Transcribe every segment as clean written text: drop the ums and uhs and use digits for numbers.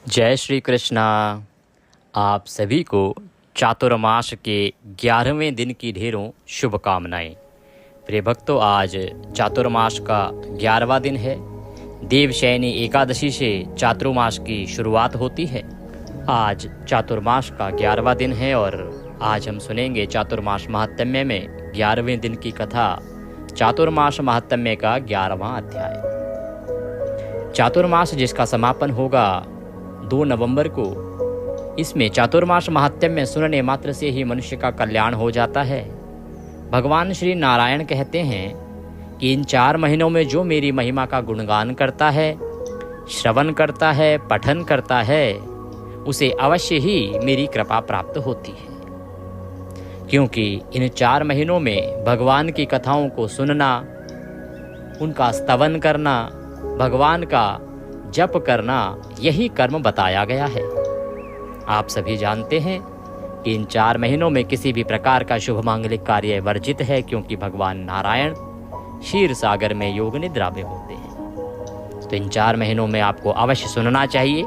जय श्री कृष्णा। आप सभी को चातुर्मास के 11वें दिन की ढेरों शुभकामनाएं। प्रिय भक्तों, आज चातुर्मास का 11वां दिन है। देवशयनी एकादशी से चातुर्मास की शुरुआत होती है। आज चातुर्मास का 11वां दिन है और आज हम सुनेंगे चातुर्मास महात्म्य में 11वें दिन की कथा, चातुर्मास महात्म्य का 11वां अध्याय। चातुर्मास जिसका समापन होगा 2 नवंबर को, इसमें चातुर्मास महात्म्य सुनने मात्र से ही मनुष्य का कल्याण हो जाता है। भगवान श्री नारायण कहते हैं कि इन 4 महीनों में जो मेरी महिमा का गुणगान करता है, श्रवण करता है, पठन करता है, उसे अवश्य ही मेरी कृपा प्राप्त होती है। क्योंकि इन 4 महीनों में भगवान की कथाओं को सुनना, उनका स्तवन करना, भगवान का जप करना, यही कर्म बताया गया है। आप सभी जानते हैं कि इन 4 महीनों में किसी भी प्रकार का शुभ मांगलिक कार्य वर्जित है, क्योंकि भगवान नारायण क्षीर सागर में योग निद्रा में होते हैं। तो इन 4 महीनों में आपको अवश्य सुनना चाहिए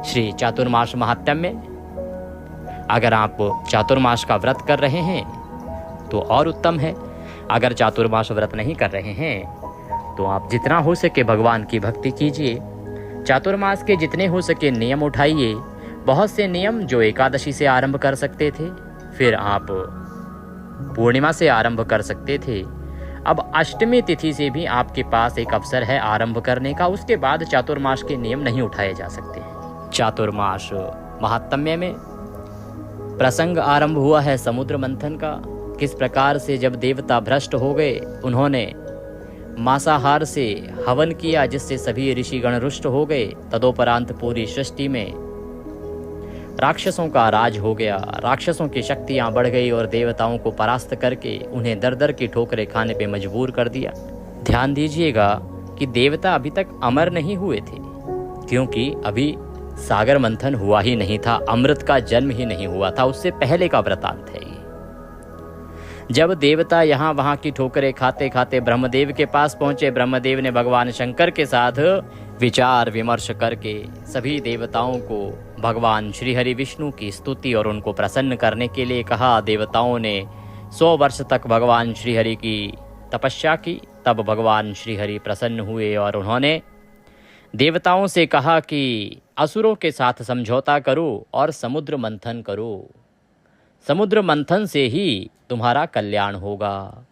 श्री चातुर्मास महात्म्य। अगर आप चातुर्मास का व्रत कर रहे हैं तो और उत्तम है। अगर चातुर्मास व्रत नहीं कर रहे हैं तो आप जितना हो सके भगवान की भक्ति कीजिए। चातुर्मास के जितने हो सके नियम उठाइए। बहुत से नियम जो एकादशी से आरंभ कर सकते थे, फिर आप पूर्णिमा से आरंभ कर सकते थे। अब अष्टमी तिथि से भी आपके पास एक अवसर है आरंभ करने का। उसके बाद चातुर्मास के नियम नहीं उठाए जा सकते। चातुर्मास महात्म्य में प्रसंग आरंभ हुआ है समुद्र मंथन का। किस प्रकार से जब देवता भ्रष्ट हो गए, उन्होंने मांसाहार से हवन किया, जिससे सभी ऋषिगण रुष्ट हो गए। तदोपरांत पूरी सृष्टि में राक्षसों का राज हो गया। राक्षसों की शक्तियां बढ़ गई और देवताओं को परास्त करके उन्हें दर दर की ठोकरें खाने पे मजबूर कर दिया। ध्यान दीजिएगा कि देवता अभी तक अमर नहीं हुए थे, क्योंकि अभी सागर मंथन हुआ ही नहीं था, अमृत का जन्म ही नहीं हुआ था। उससे पहले का वृतांत है ये। जब देवता यहाँ वहाँ की ठोकरें खाते खाते ब्रह्मदेव के पास पहुंचे, ब्रह्मदेव ने भगवान शंकर के साथ विचार विमर्श करके सभी देवताओं को भगवान श्रीहरि विष्णु की स्तुति और उनको प्रसन्न करने के लिए कहा। देवताओं ने 100 वर्ष तक भगवान श्रीहरि की तपस्या की। तब भगवान श्रीहरि प्रसन्न हुए और उन्होंने देवताओं से कहा कि असुरों के साथ समझौता करो और समुद्र मंथन करो। समुद्र मंथन से ही तुम्हारा कल्याण होगा।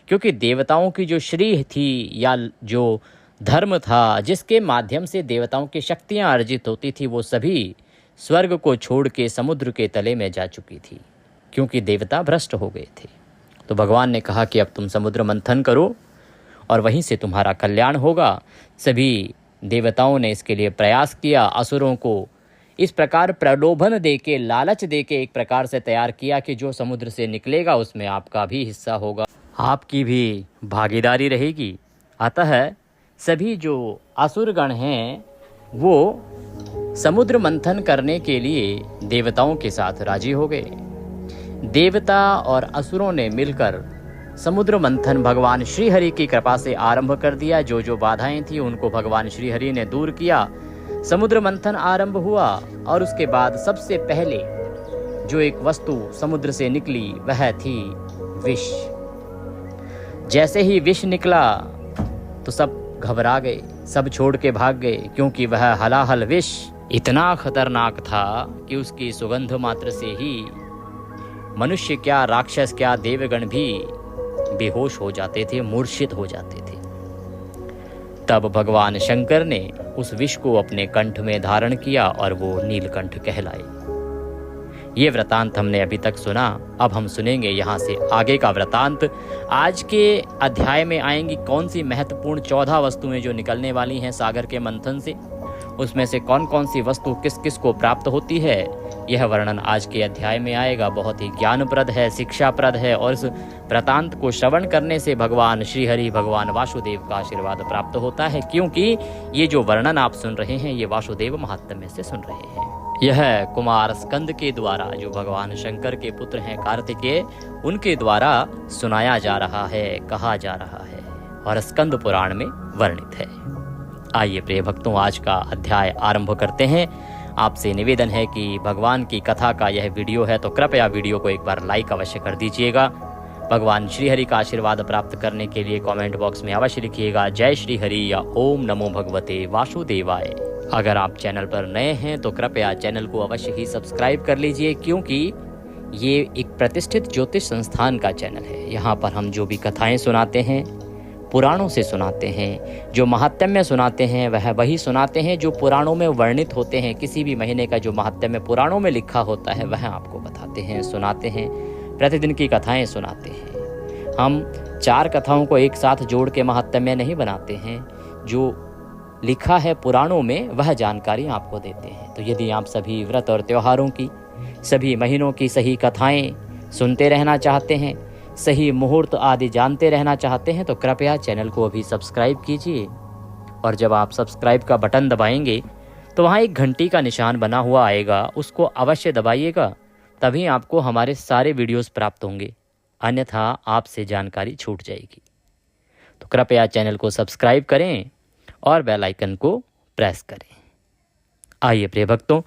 क्योंकि देवताओं की जो श्री थी या जो धर्म था, जिसके माध्यम से देवताओं की शक्तियां अर्जित होती थी, वो सभी स्वर्ग को छोड़ के समुद्र के तले में जा चुकी थी, क्योंकि देवता भ्रष्ट हो गए थे। तो भगवान ने कहा कि अब तुम समुद्र मंथन करो और वहीं से तुम्हारा कल्याण होगा। सभी देवताओं ने इसके लिए प्रयास किया। असुरों को इस प्रकार प्रलोभन देके, लालच देके एक प्रकार से तैयार किया कि जो समुद्र से निकलेगा उसमें आपका भी हिस्सा होगा, आपकी भी भागीदारी रहेगी। अतः सभी जो असुरगण हैं वो समुद्र मंथन करने के लिए देवताओं के साथ राजी हो गए। देवता और असुरों ने मिलकर समुद्र मंथन भगवान श्रीहरि की कृपा से आरंभ कर दिया। जो जो बाधाएं थी उनको भगवान श्रीहरि ने दूर किया। समुद्र मंथन आरंभ हुआ और उसके बाद सबसे पहले जो एक वस्तु समुद्र से निकली वह थी विष। जैसे ही विष निकला तो सब घबरा गए, सब छोड़ के भाग गए, क्योंकि वह हलाहल विष इतना खतरनाक था कि उसकी सुगंध मात्र से ही मनुष्य क्या, राक्षस क्या, देवगण भी बेहोश हो जाते थे, मूर्छित हो जाते थे। तब भगवान शंकर ने उस विष को अपने कंठ में धारण किया और वो नीलकंठ कहलाए। ये वृतांत हमने अभी तक सुना। अब हम सुनेंगे यहाँ से आगे का वृतांत। आज के अध्याय में आएंगी कौन सी महत्वपूर्ण 14 वस्तुएं जो निकलने वाली हैं सागर के मंथन से, उसमें से कौन कौन सी वस्तु किस किस को प्राप्त होती है, यह वर्णन आज के अध्याय में आएगा। बहुत ही ज्ञानप्रद है, शिक्षाप्रद है और इस वृतांत को श्रवण करने से भगवान श्रीहरि, भगवान वासुदेव का आशीर्वाद प्राप्त होता है, क्योंकि ये जो वर्णन आप सुन रहे हैं ये वासुदेव महात्म्य से सुन रहे हैं। यह कुमार स्कंद के द्वारा, जो भगवान शंकर के पुत्र हैं कार्तिकेय, उनके द्वारा सुनाया जा रहा है, कहा जा रहा है और स्कंद पुराण में वर्णित है। आइए प्रिय भक्तों, आज का अध्याय आरंभ करते हैं। आपसे निवेदन है कि भगवान की कथा का यह वीडियो है तो कृपया वीडियो को एक बार लाइक अवश्य कर दीजिएगा। भगवान श्री हरि का आशीर्वाद प्राप्त करने के लिए कमेंट बॉक्स में अवश्य लिखिएगा जय श्री हरि या ओम नमो भगवते वासुदेवाय। अगर आप चैनल पर नए हैं तो कृपया चैनल को अवश्य ही सब्सक्राइब कर लीजिए, क्योंकि ये एक प्रतिष्ठित ज्योतिष संस्थान का चैनल है। यहाँ पर हम जो भी कथाएं सुनाते हैं पुराणों से सुनाते हैं, जो महात्म्य सुनाते हैं वह वही सुनाते हैं जो पुराणों में वर्णित होते हैं। किसी भी महीने का जो महात्म्य पुराणों में लिखा होता है वह आपको बताते हैं, सुनाते हैं। प्रतिदिन की कथाएं सुनाते हैं। हम 4 कथाओं को एक साथ जोड़ के महात्म्य नहीं बनाते हैं, जो लिखा है पुराणों में वह जानकारी आपको देते हैं। तो यदि आप सभी व्रत और त्योहारों की, सभी महीनों की सही कथाएं सुनते रहना चाहते हैं, सही मुहूर्त आदि जानते रहना चाहते हैं तो कृपया चैनल को अभी सब्सक्राइब कीजिए। और जब आप सब्सक्राइब का बटन दबाएंगे तो वहाँ एक घंटी का निशान बना हुआ आएगा, उसको अवश्य दबाइएगा, तभी आपको हमारे सारे वीडियोस प्राप्त होंगे, अन्यथा आपसे जानकारी छूट जाएगी। तो कृपया चैनल को सब्सक्राइब करें और बेल आइकन को प्रेस करें। आइए प्रिय भक्तों,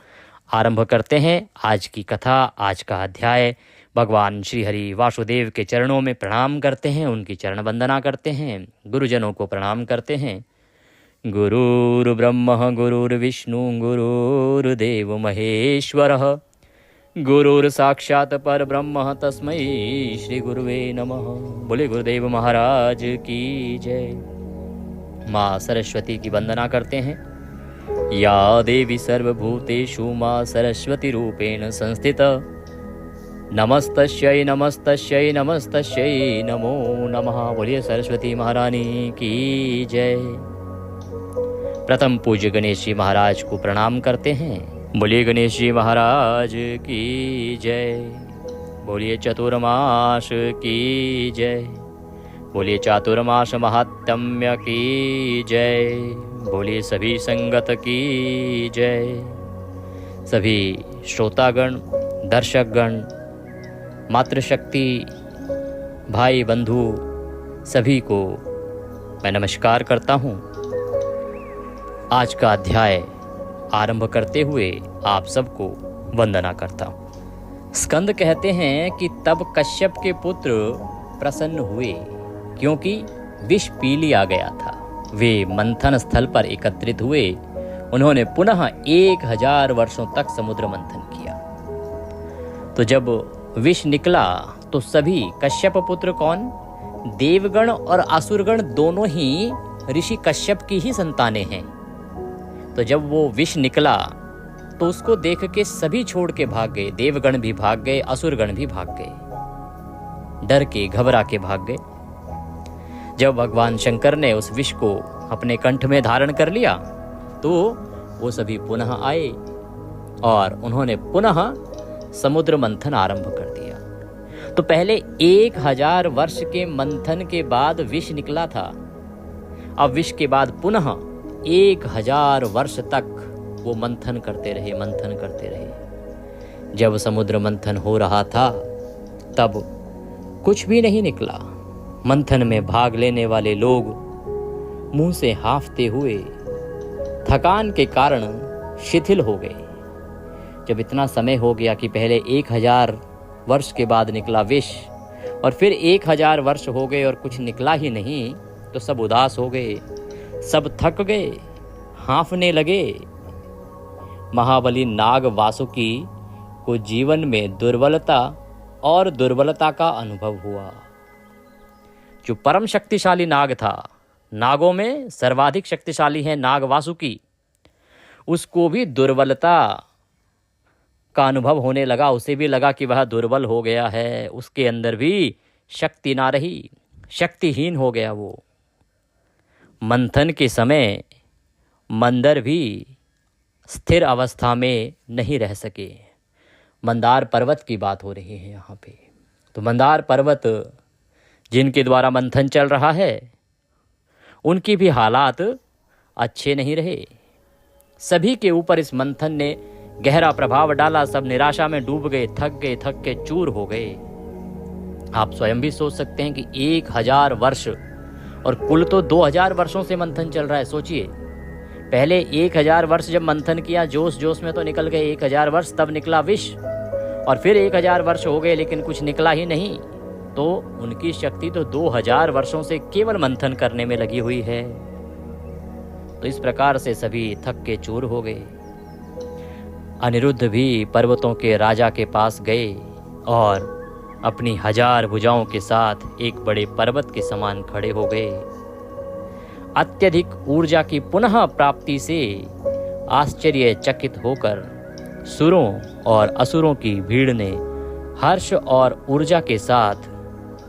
आरंभ करते हैं आज की कथा, आज का अध्याय। भगवान श्री हरि वासुदेव के चरणों में प्रणाम करते हैं, उनकी चरण वंदना करते हैं, गुरुजनों को प्रणाम करते हैं। गुरुर् ब्रह्म गुरुर्विष्णु गुरुर्देव महेश्वरः, गुरुर् साक्षात् परब्रह्म तस्मै श्री गुरुवे नमः। बोले गुरुदेव महाराज की जय। माँ सरस्वती की वंदना करते हैं। या देवी सर्वभूतेषु माँ सरस्वती रूपेण संस्थिता, नमस्तस्यै नमस्तस्यै नमस्तस्यै नमो नमः। बोलिए सरस्वती महारानी की जय। प्रथम पूज्य गणेश जी महाराज को प्रणाम करते हैं। बोलिए गणेश जी महाराज की जय। बोलिए चतुर्मास की जय। बोलिए चातुर्मास महात्म्य की जय। बोलिए सभी संगत की जय। सभी श्रोतागण, दर्शकगण, मातृशक्ति, भाई बंधु सभी को मैं नमस्कार करता हूँ। आज का अध्याय आरंभ करते हुए आप सबको वंदना करता हूँ। स्कंद कहते हैं कि तब कश्यप के पुत्र प्रसन्न हुए, क्योंकि विष पी लिया गया था। वे मंथन स्थल पर एकत्रित हुए। उन्होंने पुनः 1000 वर्षों तक समुद्र मंथन किया। तो जब विष निकला तो सभी, कश्यप पुत्र कौन, देवगण और असुरगण दोनों ही ऋषि कश्यप की ही संतानें हैं। तो जब वो विष निकला तो उसको देख के सभी छोड़ के भाग गए। देवगण भी भाग गए, असुरगण भी भाग गए, डर के घबरा के भाग गए। जब भगवान शंकर ने उस विष को अपने कंठ में धारण कर लिया तो वो सभी पुनः आए और उन्होंने पुनः समुद्र मंथन आरंभ कर दिया। तो पहले 1000 वर्ष के मंथन के बाद विष निकला था। अब विष के बाद पुनः 1000 वर्ष तक वो मंथन करते रहे। जब समुद्र मंथन हो रहा था तब कुछ भी नहीं निकला। मंथन में भाग लेने वाले लोग मुंह से हांफते हुए थकान के कारण शिथिल हो गए। जब इतना समय हो गया कि पहले 1000 वर्ष के बाद निकला विष और फिर 1000 वर्ष हो गए और कुछ निकला ही नहीं, तो सब उदास हो गए, सब थक गए, हांफने लगे। महाबली नाग वासुकी को जीवन में दुर्बलता का अनुभव हुआ। जो परम शक्तिशाली नाग था, नागों में सर्वाधिक शक्तिशाली है नाग वासुकी, उसको भी दुर्बलता का अनुभव होने लगा। उसे भी लगा कि वह दुर्बल हो गया है, उसके अंदर भी शक्ति ना रही, शक्तिहीन हो गया वो। मंथन के समय मंदर भी स्थिर अवस्था में नहीं रह सके। मंदार पर्वत की बात हो रही है यहाँ पे। तो मंदार पर्वत जिनके द्वारा मंथन चल रहा है उनकी भी हालात अच्छे नहीं रहे। सभी के ऊपर इस मंथन ने गहरा प्रभाव डाला। सब निराशा में डूब गए, थक के चूर हो गए। आप स्वयं भी सोच सकते हैं कि 1000 वर्ष और कुल तो 2000 वर्षों से मंथन चल रहा है। सोचिए पहले 1000 वर्ष जब मंथन किया, जोश जोश में तो निकल गए 1000 वर्ष, तब निकला विष, और फिर 1000 वर्ष हो गए लेकिन कुछ निकला ही नहीं। तो उनकी शक्ति तो 2000 वर्षों से केवल मंथन करने में लगी हुई है। तो इस प्रकार से सभी थक के चूर हो गए। अनिरुद्ध भी पर्वतों के राजा के पास गए और अपनी 1000 भुजाओं के साथ एक बड़े पर्वत के समान खड़े हो गए। अत्यधिक ऊर्जा की पुनः प्राप्ति से आश्चर्यचकित होकर सुरों और असुरों की भीड़ ने हर्ष और ऊर्जा के साथ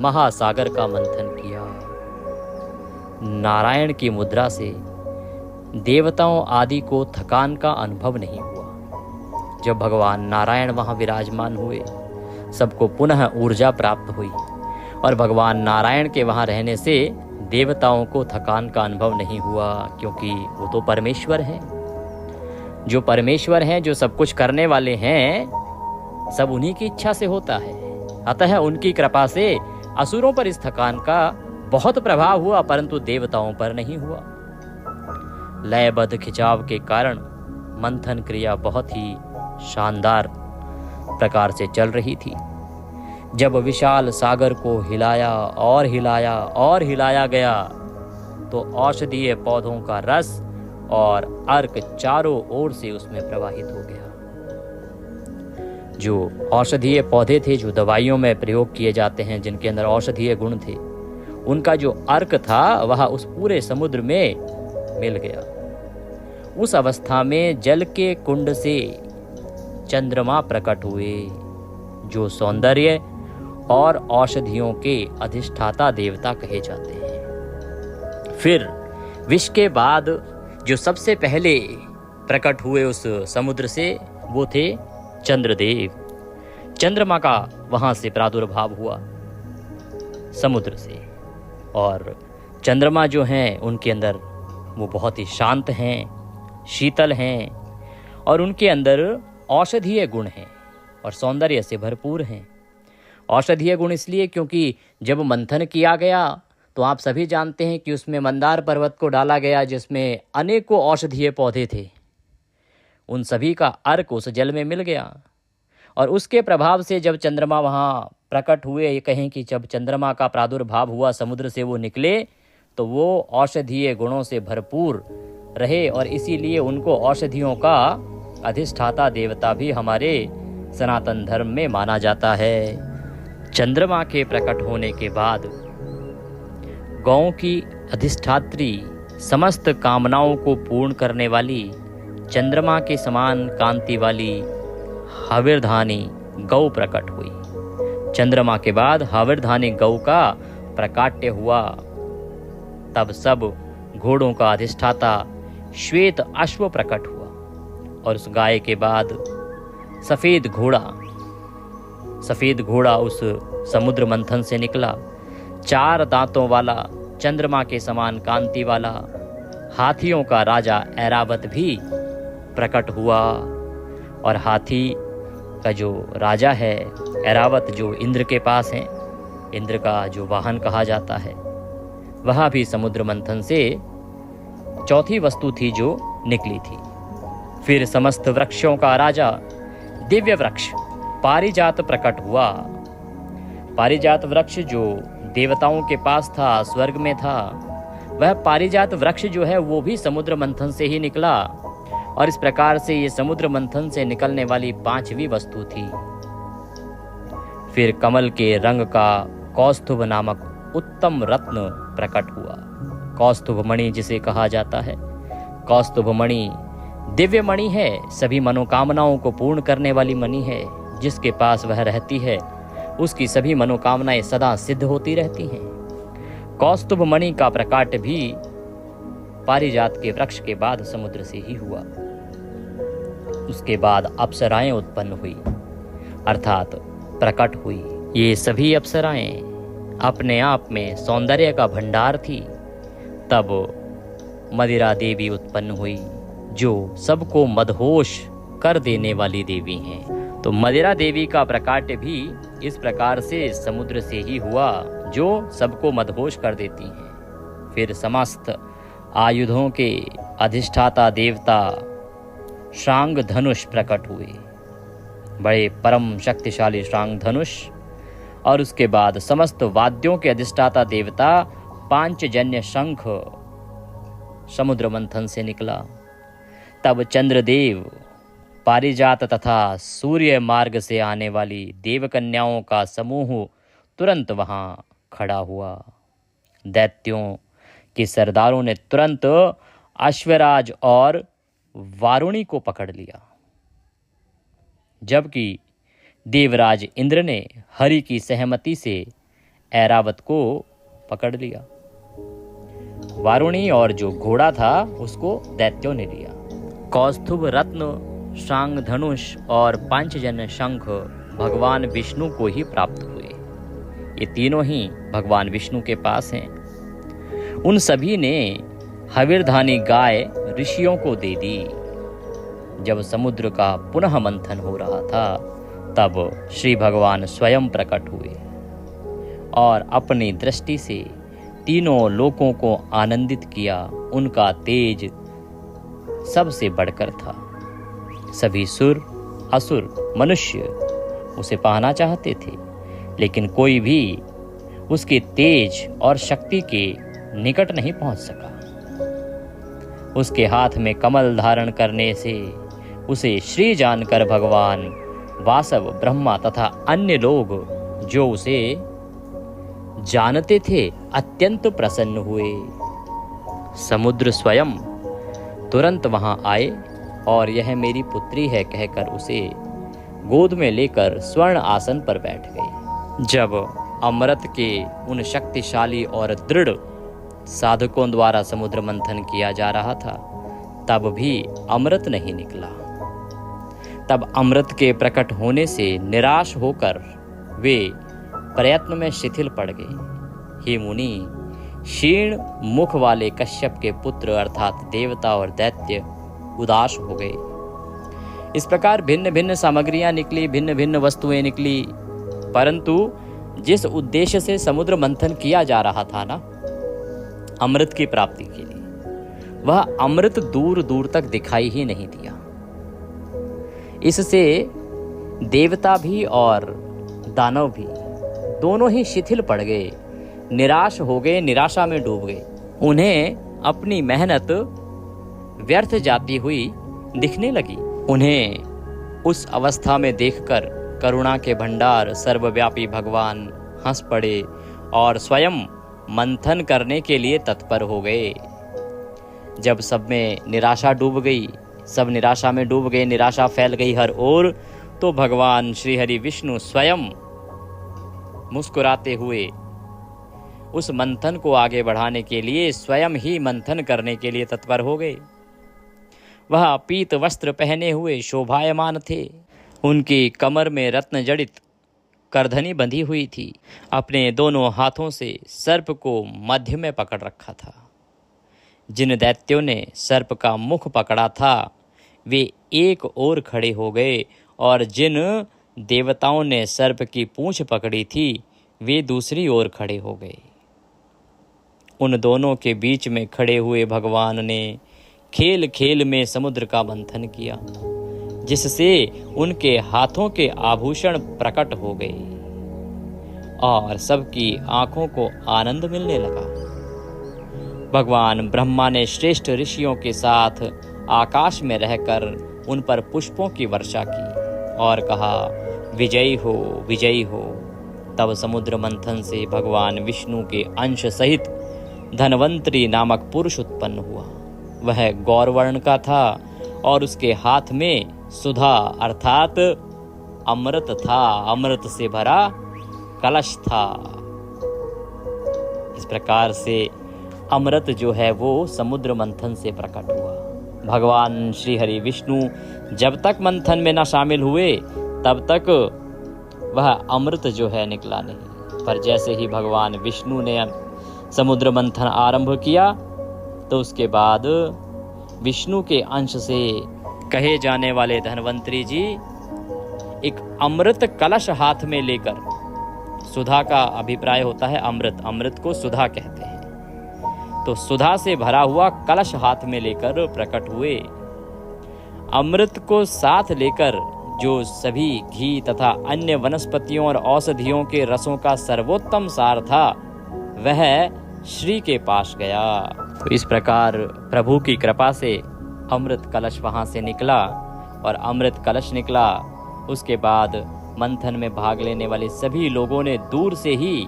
महासागर का मंथन किया। नारायण की मुद्रा से देवताओं आदि को थकान का अनुभव नहीं हुआ। जब भगवान नारायण वहां विराजमान हुए, सबको पुनः ऊर्जा प्राप्त हुई, और भगवान नारायण के वहां रहने से देवताओं को थकान का अनुभव नहीं हुआ, क्योंकि वो तो परमेश्वर हैं। जो परमेश्वर हैं, जो सब कुछ करने वाले हैं, सब उन्हीं की इच्छा से होता है। अतः उनकी कृपा से असुरों पर इस थकान का बहुत प्रभाव हुआ, परंतु देवताओं पर नहीं हुआ। लयबद्ध खिंचाव के कारण मंथन क्रिया बहुत ही शानदार प्रकार से चल रही थी। जब विशाल सागर को हिलाया और हिलाया और हिलाया गया, तो औषधीय पौधों का रस और अर्क चारों ओर से उसमें प्रवाहित हो गया। जो औषधीय पौधे थे, जो दवाइयों में प्रयोग किए जाते हैं, जिनके अंदर औषधीय गुण थे, उनका जो अर्क था वह उस पूरे समुद्र में मिल गया। उस अवस्था में जल के कुंड से चंद्रमा प्रकट हुए, जो सौंदर्य और औषधियों के अधिष्ठाता देवता कहे जाते हैं। फिर विष के बाद जो सबसे पहले प्रकट हुए उस समुद्र से, वो थे चंद्रदेव। चंद्रमा का वहां से प्रादुर्भाव हुआ समुद्र से, और चंद्रमा जो हैं उनके अंदर वो बहुत ही शांत हैं, शीतल हैं, और उनके अंदर औषधीय गुण हैं और सौंदर्य से भरपूर हैं। औषधीय गुण इसलिए क्योंकि जब मंथन किया गया तो आप सभी जानते हैं कि उसमें मंदार पर्वत को डाला गया, जिसमें अनेकों औषधीय पौधे थे। उन सभी का अर्क उस जल में मिल गया, और उसके प्रभाव से जब चंद्रमा वहाँ प्रकट हुए, ये कहें कि जब चंद्रमा का प्रादुर्भाव हुआ, समुद्र से वो निकले, तो वो औषधीय गुणों से भरपूर रहे, और इसीलिए उनको औषधियों का अधिष्ठाता देवता भी हमारे सनातन धर्म में माना जाता है। चंद्रमा के प्रकट होने के बाद गौओं की अधिष्ठात्री, समस्त कामनाओं को पूर्ण करने वाली, चंद्रमा के समान कांति वाली हविर्धानी गौ प्रकट हुई। चंद्रमा के बाद हविर्धानी गौ का प्रकाट्य हुआ। तब सब घोड़ों का अधिष्ठाता श्वेत अश्व प्रकट हुआ, और उस गाय के बाद सफेद घोड़ा उस समुद्र मंथन से निकला। 4 दांतों वाला, चंद्रमा के समान कांति वाला हाथियों का राजा ऐरावत भी प्रकट हुआ। और हाथी का जो राजा है ऐरावत, जो इंद्र के पास है, इंद्र का जो वाहन कहा जाता है, वह भी समुद्र मंथन से चौथी वस्तु थी जो निकली थी। फिर समस्त वृक्षों का राजा दिव्य वृक्ष पारिजात प्रकट हुआ। पारिजात वृक्ष जो देवताओं के पास था, स्वर्ग में था, वह पारिजात वृक्ष जो है वो भी समुद्र मंथन से ही निकला, और इस प्रकार से ये समुद्र मंथन से निकलने वाली 5वीं वस्तु थी। फिर कमल के रंग का कौस्तुभ नामक उत्तम रत्न प्रकट हुआ। कौस्तुभ मणि जिसे कहा जाता है, कौस्तुभ मणि दिव्य मणि है, सभी मनोकामनाओं को पूर्ण करने वाली मणि है। जिसके पास वह रहती है उसकी सभी मनोकामनाएं सदा सिद्ध होती रहती हैं। कौस्तुभ मणि का प्रकाट भी पारिजात के वृक्ष के बाद समुद्र से ही हुआ। उसके बाद अप्सराएं उत्पन्न हुई, अर्थात प्रकट हुई। ये सभी अप्सराएं अपने आप में सौंदर्य का भंडार थी। तब मदिरा देवी उत्पन्न हुई, जो सबको मदहोश कर देने वाली देवी हैं। तो मदिरा देवी का प्रकाट्य भी इस प्रकार से समुद्र से ही हुआ, जो सबको मदहोश कर देती हैं। फिर समस्त आयुधों के अधिष्ठाता देवता शांग धनुष प्रकट हुए, बड़े परम शक्तिशाली शांग धनुष। और उसके बाद समस्त वाद्यों के अधिष्ठाता देवता पांचजन्य शंख समुद्र मंथन से निकला। तब चंद्रदेव, पारिजात तथा सूर्य मार्ग से आने वाली देवकन्याओं का समूह तुरंत वहां खड़ा हुआ। दैत्यों के सरदारों ने तुरंत अश्वराज और वारुणी को पकड़ लिया, जबकि देवराज इंद्र ने हरि की सहमति से ऐरावत को पकड़ लिया। वारुणी और जो घोड़ा था उसको दैत्यों ने लिया। कौस्तुभ रत्न, शांग धनुष और पांचजन्य शंख भगवान विष्णु को ही प्राप्त हुए। ये तीनों ही भगवान विष्णु के पास हैं। उन सभी ने हविर्धानी गाय ऋषियों को दे दी। जब समुद्र का पुनः मंथन हो रहा था तब श्री भगवान स्वयं प्रकट हुए और अपनी दृष्टि से तीनों लोकों को आनंदित किया। उनका तेज सबसे बढ़कर था। सभी सुर, असुर, मनुष्य उसे पाना चाहते थे, लेकिन कोई भी उसके तेज और शक्ति के निकट नहीं पहुंच सका। उसके हाथ में कमल धारण करने से उसे श्री जानकर भगवान वासव, ब्रह्मा तथा अन्य लोग जो उसे जानते थे अत्यंत प्रसन्न हुए। समुद्र स्वयं तुरंत वहां आए और यह मेरी पुत्री है कहकर उसे गोद में लेकर स्वर्ण आसन पर बैठ गए। जब अमृत के उन शक्तिशाली और दृढ़ साधकों द्वारा समुद्र मंथन किया जा रहा था तब भी अमृत नहीं निकला। तब अमृत के प्रकट होने से निराश होकर वे प्रयत्न में शिथिल पड़ गए। हे मुनि, क्षीण मुख वाले कश्यप के पुत्र अर्थात देवता और दैत्य उदास हो गए। इस प्रकार भिन्न भिन्न सामग्रियां निकली, भिन्न भिन्न वस्तुएं निकली, परंतु जिस उद्देश्य से समुद्र मंथन किया जा रहा था ना, अमृत की प्राप्ति के लिए, वह अमृत दूर दूर तक दिखाई ही नहीं दिया। इससे देवता भी और दानव भी दोनों ही शिथिल पड़ गए, निराश हो गए, निराशा में डूब गए। उन्हें अपनी मेहनत व्यर्थ जाती हुई दिखने लगी। उन्हें उस अवस्था में देखकर करुणा के भंडार सर्वव्यापी भगवान हंस पड़े और स्वयं मंथन करने के लिए तत्पर हो गए। जब सब में निराशा डूब गई, सब निराशा में डूब गए, निराशा फैल गई हर ओर, तो भगवान श्री हरि विष्णु स्वयं मुस्कुराते हुए उस मंथन को आगे बढ़ाने के लिए स्वयं ही मंथन करने के लिए तत्पर हो गए। वह पीत वस्त्र पहने हुए शोभायमान थे। उनकी कमर में रत्न जड़ित करधनी बंधी हुई थी। अपने दोनों हाथों से सर्प को मध्य में पकड़ रखा था। जिन दैत्यों ने सर्प का मुख पकड़ा था वे एक ओर खड़े हो गए और जिन देवताओं ने सर्प की पूंछ पकड़ी थी वे दूसरी ओर खड़े हो गए। उन दोनों के बीच में खड़े हुए भगवान ने खेल खेल में समुद्र का मंथन किया, जिससे उनके हाथों के आभूषण प्रकट हो गए और सबकी आंखों को आनंद मिलने लगा। भगवान ब्रह्मा ने श्रेष्ठ ऋषियों के साथ आकाश में रहकर उन पर पुष्पों की वर्षा की और कहा, विजयी हो, विजयी हो। तब समुद्र मंथन से भगवान विष्णु के अंश सहित धनवंतरी नामक पुरुष उत्पन्न हुआ। वह गौरवर्ण का था और उसके हाथ में सुधा अर्थात अमृत था। अमृत से भरा कलश था। इस प्रकार से अमृत जो है वो समुद्र मंथन से प्रकट हुआ। भगवान श्री हरि विष्णु जब तक मंथन में न शामिल हुए तब तक वह अमृत जो है निकला नहीं, पर जैसे ही भगवान विष्णु ने समुद्र मंथन आरंभ किया तो उसके बाद विष्णु के अंश से कहे जाने वाले धनवंतरी जी एक अमृत कलश हाथ में लेकर, सुधा का अभिप्राय होता है अमृत, अमृत को सुधा कहते हैं, तो सुधा से भरा हुआ कलश हाथ में लेकर प्रकट हुए। अमृत को साथ लेकर जो सभी घी तथा अन्य वनस्पतियों और औषधियों के रसों का सर्वोत्तम सार था, वह श्री के पास गया। तो इस प्रकार प्रभु की कृपा से अमृत कलश वहां से निकला, और अमृत कलश निकला उसके बाद मंथन में भाग लेने वाले सभी लोगों ने दूर से ही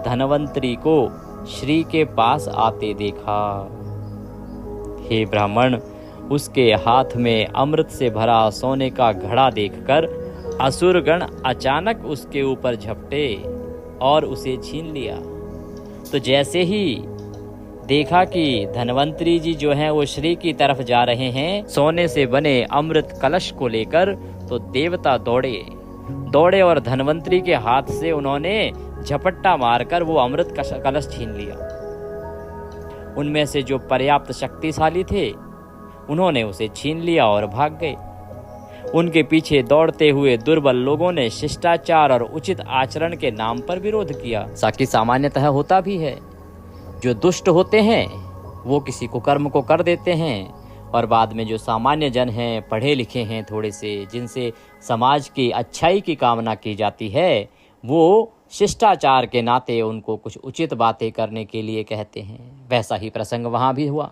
धनवंतरी को श्री के पास आते देखा। हे ब्राह्मण, उसके हाथ में अमृत से भरा सोने का घड़ा देखकर असुरगण अचानक उसके ऊपर झपटे और उसे छीन लिया। तो जैसे ही देखा कि धनवंतरी जी जो हैं वो श्री की तरफ जा रहे हैं सोने से बने अमृत कलश को लेकर, तो देवता दौड़े और धनवंतरी के हाथ से उन्होंने झपट्टा मारकर वो अमृत कलश छीन लिया। उनमें से जो पर्याप्त शक्तिशाली थे उन्होंने उसे छीन लिया और भाग गए। उनके पीछे दौड़ते हुए दुर्बल लोगों ने शिष्टाचार और उचित आचरण के नाम पर विरोध किया। साकी सामान्यतः होता भी है, जो दुष्ट होते हैं वो किसी को कर्म को कर देते हैं, और बाद में जो सामान्य जन हैं, पढ़े लिखे हैं थोड़े से, जिनसे समाज की अच्छाई की कामना की जाती है, वो शिष्टाचार के नाते उनको कुछ उचित बातें करने के लिए कहते हैं। वैसा ही प्रसंग वहाँ भी हुआ,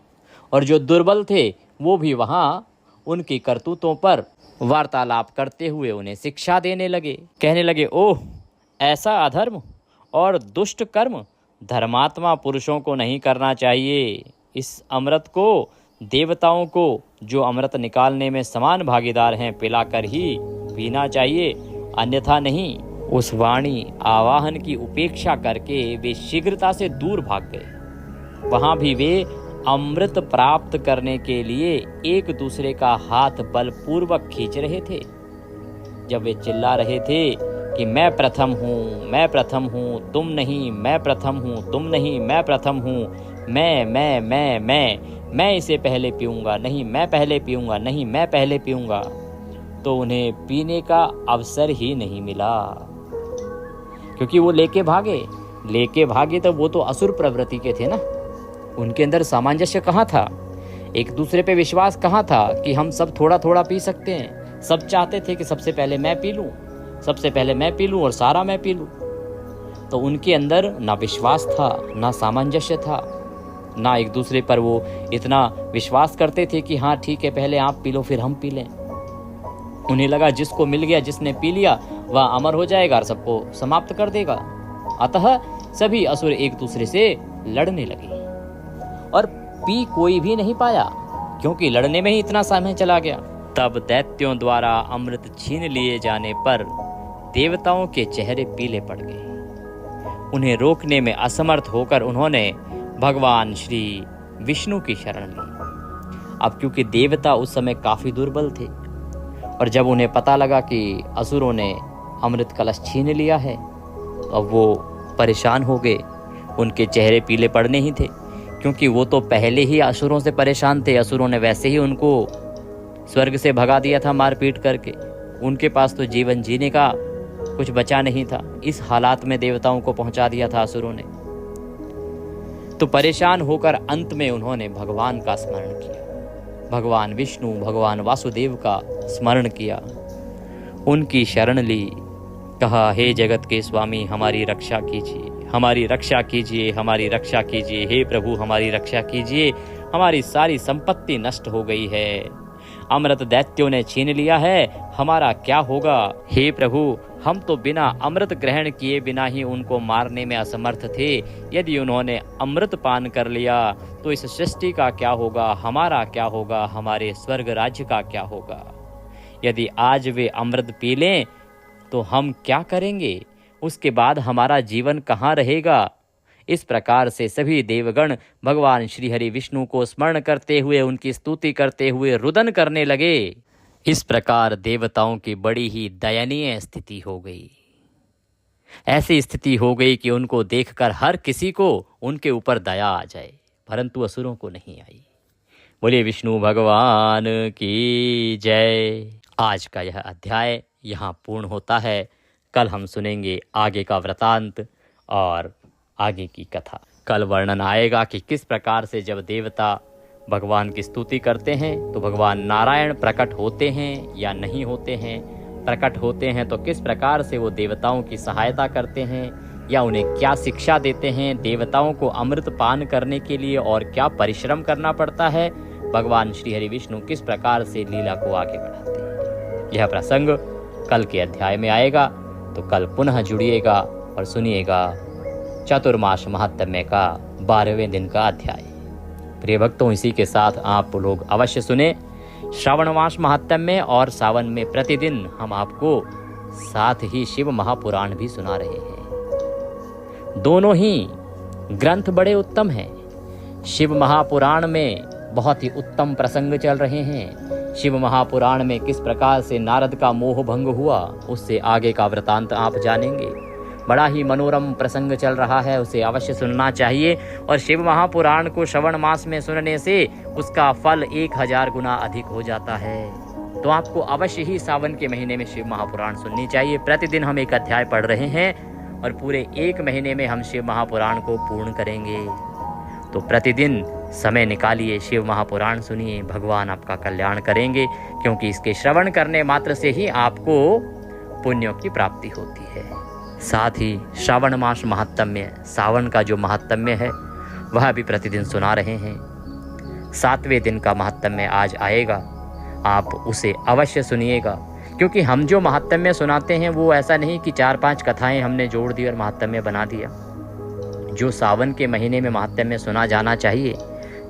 और जो दुर्बल थे वो भी वहाँ उनकी करतूतों पर वार्तालाप करते हुए उन्हें शिक्षा देने लगे। कहने लगे, ओह, ऐसा अधर्म और दुष्ट कर्म धर्मात्मा पुरुषों को नहीं करना चाहिए। इस अमृत को देवताओं को, जो अमृत निकालने में समान भागीदार हैं, पिलाकर ही पीना चाहिए, अन्यथा नहीं। उस वाणी आवाहन की उपेक्षा करके वे शीघ्रता से दूर भाग गए। वहां भी वे अमृत प्राप्त करने के लिए एक दूसरे का हाथ बलपूर्वक खींच रहे थे। जब वे चिल्ला रहे थे कि मैं प्रथम हूँ, मैं प्रथम हूँ, तुम नहीं, मैं प्रथम हूँ, तुम नहीं, मैं प्रथम हूँ, मैं इसे पहले पीऊँगा, नहीं मैं पहले पीऊँगा, नहीं मैं पहले पीऊँगा, तो उन्हें पीने का अवसर ही नहीं मिला, क्योंकि वो लेके भागे तो वो तो असुर प्रवृत्ति के थे ना। उनके अंदर सामंजस्य कहाँ था, एक दूसरे पे विश्वास कहाँ था कि हम सब थोड़ा थोड़ा पी सकते हैं। सब चाहते थे कि सबसे पहले मैं पी लूँ, सबसे पहले मैं पी लूँ और सारा मैं पी लूँ। तो उनके अंदर ना विश्वास था, ना सामंजस्य था, ना एक दूसरे पर वो इतना विश्वास करते थे कि हाँ ठीक है, पहले आप पी लो फिर हम पी लें। उन्हें लगा जिसको मिल गया, जिसने पी लिया, वह अमर हो जाएगा और सबको समाप्त कर देगा। अतः सभी असुर एक दूसरे से लड़ने लगे, और पी कोई भी नहीं पाया, क्योंकि लड़ने में ही इतना समय चला गया। तब दैत्यों द्वारा अमृत छीन लिए जाने पर देवताओं के चेहरे पीले पड़ गए। उन्हें रोकने में असमर्थ होकर उन्होंने भगवान श्री विष्णु की शरण ली। अब क्योंकि देवता उस समय काफी दुर्बल थे, और जब उन्हें पता लगा कि असुरों ने अमृत कलश छीन लिया है, तो अब वो परेशान हो गए। उनके चेहरे पीले पड़ने ही थे, क्योंकि वो तो पहले ही असुरों से परेशान थे। असुरों ने वैसे ही उनको स्वर्ग से भगा दिया था मार पीट करके। उनके पास तो जीवन जीने का कुछ बचा नहीं था। इस हालात में देवताओं को पहुंचा दिया था असुरों ने। तो परेशान होकर अंत में उन्होंने भगवान का स्मरण किया, भगवान विष्णु, भगवान वासुदेव का स्मरण किया, उनकी शरण ली। कहा, हे जगत के स्वामी, हमारी रक्षा कीजिए, हमारी रक्षा कीजिए, हमारी रक्षा कीजिए। हे प्रभु, हमारी रक्षा कीजिए, हमारी सारी संपत्ति नष्ट हो गई है, अमृत दैत्यों ने छीन लिया है, हमारा क्या होगा। हे प्रभु, हम तो बिना अमृत ग्रहण किए बिना ही उनको मारने में असमर्थ थे। यदि उन्होंने अमृत पान कर लिया तो इस सृष्टि का क्या होगा, हमारा क्या होगा, हमारे स्वर्ग राज्य का क्या होगा। यदि आज वे अमृत पी लें तो हम क्या करेंगे, उसके बाद हमारा जीवन कहाँ रहेगा। इस प्रकार से सभी देवगण भगवान श्री हरि विष्णु को स्मरण करते हुए, उनकी स्तुति करते हुए रुदन करने लगे। इस प्रकार देवताओं की बड़ी ही दयनीय स्थिति हो गई। ऐसी स्थिति हो गई कि उनको देखकर हर किसी को उनके ऊपर दया आ जाए, परंतु असुरों को नहीं आई। बोलिए विष्णु भगवान की जय। आज का यह अध्याय यहाँ पूर्ण होता है। कल हम सुनेंगे आगे का वृतांत और आगे की कथा। कल वर्णन आएगा कि किस प्रकार से जब देवता भगवान की स्तुति करते हैं तो भगवान नारायण प्रकट होते हैं या नहीं होते हैं, प्रकट होते हैं तो किस प्रकार से वो देवताओं की सहायता करते हैं या उन्हें क्या शिक्षा देते हैं, देवताओं को अमृत पान करने के लिए और क्या परिश्रम करना पड़ता है, भगवान श्री हरि विष्णु किस प्रकार से लीला को आगे बढ़ाते हैं। यह प्रसंग कल के अध्याय में आएगा, तो कल पुनः जुड़िएगा और सुनिएगा चातुर्मास महात्म्य का 12वें दिन का अध्याय। प्रिय भक्तों, इसी के साथ आप लोग अवश्य सुने श्रावण मास महात्म्य, और सावन में प्रतिदिन हम आपको साथ ही शिव महापुराण भी सुना रहे हैं। दोनों ही ग्रंथ बड़े उत्तम हैं। शिव महापुराण में बहुत ही उत्तम प्रसंग चल रहे हैं। शिव महापुराण में किस प्रकार से नारद का मोह भंग हुआ, उससे आगे का वृतांत आप जानेंगे। बड़ा ही मनोरम प्रसंग चल रहा है, उसे अवश्य सुनना चाहिए। और शिव महापुराण को श्रवण मास में सुनने से उसका फल 1000 गुना अधिक हो जाता है। तो आपको अवश्य ही सावन के महीने में शिव महापुराण सुननी चाहिए। प्रतिदिन हम एक अध्याय पढ़ रहे हैं और पूरे 1 महीने में हम शिव महापुराण को पूर्ण करेंगे। तो प्रतिदिन समय निकालिए, शिव महापुराण सुनिए, भगवान आपका कल्याण करेंगे, क्योंकि इसके श्रवण करने मात्र से ही आपको पुण्यों की प्राप्ति होती है। साथ ही श्रावण मास महात्म्य, सावन का जो महात्म्य है वह भी प्रतिदिन सुना रहे हैं। 7वें दिन का महात्म्य आज आएगा, आप उसे अवश्य सुनिएगा, क्योंकि हम जो महात्म्य सुनाते हैं वो ऐसा नहीं कि 4-5 कथाएं हमने जोड़ दी और महात्म्य बना दिया। जो सावन के महीने में महात्म्य सुना जाना चाहिए,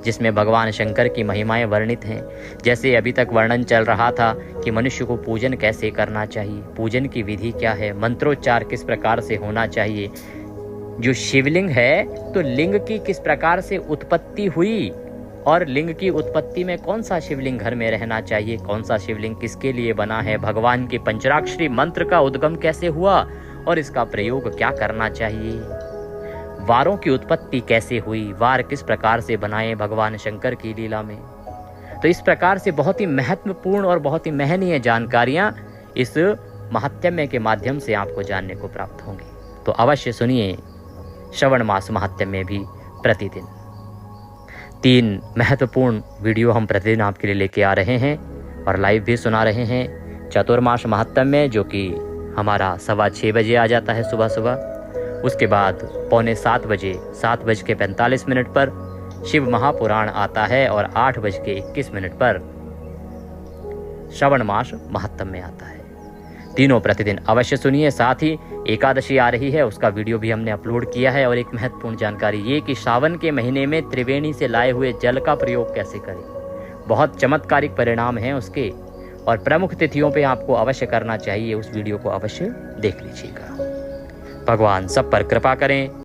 जिसमें भगवान शंकर की महिमाएं वर्णित हैं। जैसे अभी तक वर्णन चल रहा था कि मनुष्य को पूजन कैसे करना चाहिए, पूजन की विधि क्या है, मंत्रोच्चार किस प्रकार से होना चाहिए, जो शिवलिंग है तो लिंग की किस प्रकार से उत्पत्ति हुई और लिंग की उत्पत्ति में कौन सा शिवलिंग घर में रहना चाहिए, कौन सा शिवलिंग किसके लिए बना है, भगवान के पंचराक्षरी मंत्र का उद्गम कैसे हुआ और इसका प्रयोग क्या करना चाहिए, वारों की उत्पत्ति कैसे हुई, वार किस प्रकार से बनाए भगवान शंकर की लीला में। तो इस प्रकार से बहुत ही महत्वपूर्ण और बहुत ही महनीय जानकारियां इस महात्म्य के माध्यम से आपको जानने को प्राप्त होंगी। तो अवश्य सुनिए श्रवण मास महात्म्य भी प्रतिदिन। 3 महत्वपूर्ण वीडियो हम प्रतिदिन आपके लिए लेके आ रहे हैं और लाइव भी सुना रहे हैं। चातुर्मास महात्म्य जो कि हमारा 6:15 बजे आ जाता है सुबह। उसके बाद 6:45 बजे 7:45 पर शिव महापुराण आता है और 8:21 पर श्रवण मास महात्म्य आता है। तीनों प्रतिदिन अवश्य सुनिए। साथ ही एकादशी आ रही है, उसका वीडियो भी हमने अपलोड किया है। और एक महत्वपूर्ण जानकारी ये कि सावन के महीने में त्रिवेणी से लाए हुए जल का प्रयोग कैसे करें, बहुत चमत्कारिक परिणाम हैं उसके, और प्रमुख तिथियों पे आपको अवश्य करना चाहिए। उस वीडियो को अवश्य देख लीजिएगा। भगवान सब पर कृपा करें।